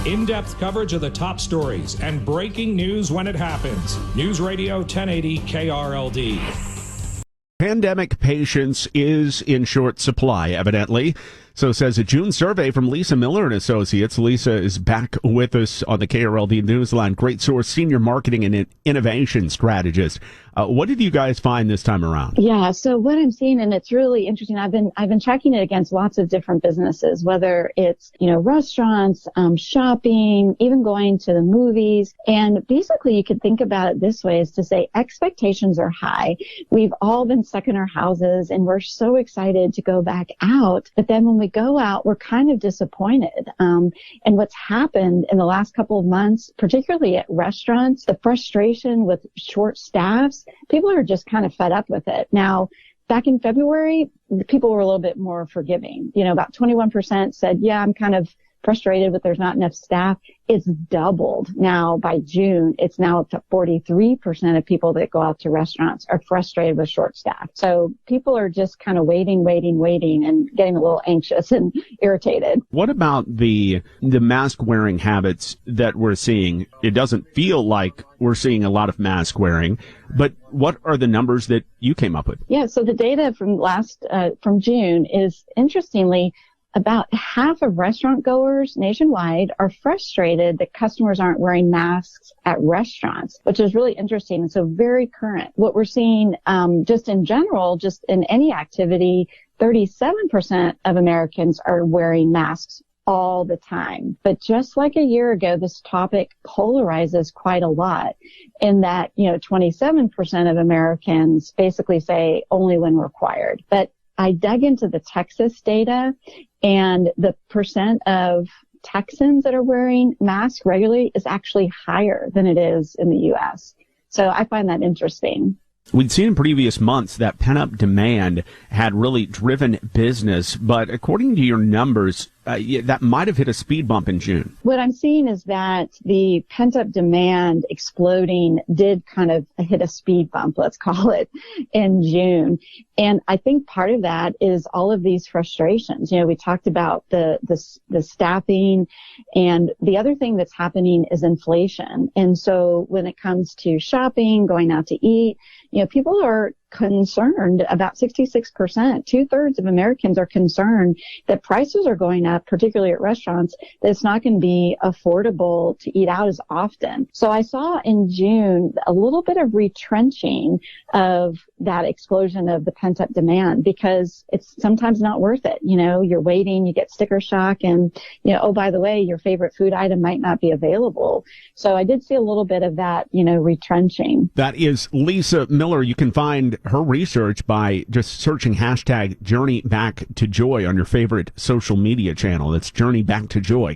In-depth coverage of the top stories and breaking news when it happens. News Radio 1080 KRLD. Pandemic patience is in short supply, evidently. So says a June survey from Lisa Miller and Associates. Lisa is back with us on the KRLD Newsline. Great Source Senior Marketing and Innovation Strategist. What did you guys find this time around? Yeah, so what I'm seeing, and it's really interesting, I've been tracking it against lots of different businesses, whether it's, restaurants, shopping, even going to the movies. And basically you could think about it this way, is to say expectations are high. We've all been stuck in our houses and we're so excited to go back out. But then when we go out, we're kind of disappointed. And what's happened in the last couple of months, particularly at restaurants, the frustration with short staffs, people are just kind of fed up with it. Now, back in February, people were a little bit more forgiving. About 21% said, yeah, I'm kind of frustrated with there's not enough staff. It's doubled now by June. It's now up to 43% of people that go out to restaurants are frustrated with short staff. So people are just kind of waiting and getting a little anxious and irritated. What about the mask wearing habits that we're seeing? It doesn't feel like we're seeing a lot of mask wearing, but what are the numbers that you came up with? Yeah, so the data from June is, interestingly, about half of restaurant goers nationwide are frustrated that customers aren't wearing masks at restaurants, which is really interesting and so very current. What we're seeing just in general, just in any activity, 37% of Americans are wearing masks all the time. But just like a year ago, this topic polarizes quite a lot in that, 27% of Americans basically say only when required. But I dug into the Texas data, and the percent of Texans that are wearing masks regularly is actually higher than it is in the U.S. So I find that interesting. We'd seen in previous months that pent-up demand had really driven business, but according to your numbers, that might have hit a speed bump in June. What I'm seeing is that the pent-up demand exploding did kind of hit a speed bump, let's call it, in June. And I think part of that is all of these frustrations. We talked about the staffing, and the other thing that's happening is inflation. And so when it comes to shopping, going out to eat, people are concerned. About 66%, 2/3 of Americans are concerned that prices are going up, particularly at restaurants, that it's not going to be affordable to eat out as often. So I saw in June a little bit of retrenching of that explosion of the pent-up demand, because it's sometimes not worth it. You're waiting, you get sticker shock, and, oh, by the way, your favorite food item might not be available. So I did see a little bit of that, retrenching. That is Lisa Miller. You can find her research by just searching hashtag Journey Back to Joy on your favorite social media channel. That's Journey Back to Joy.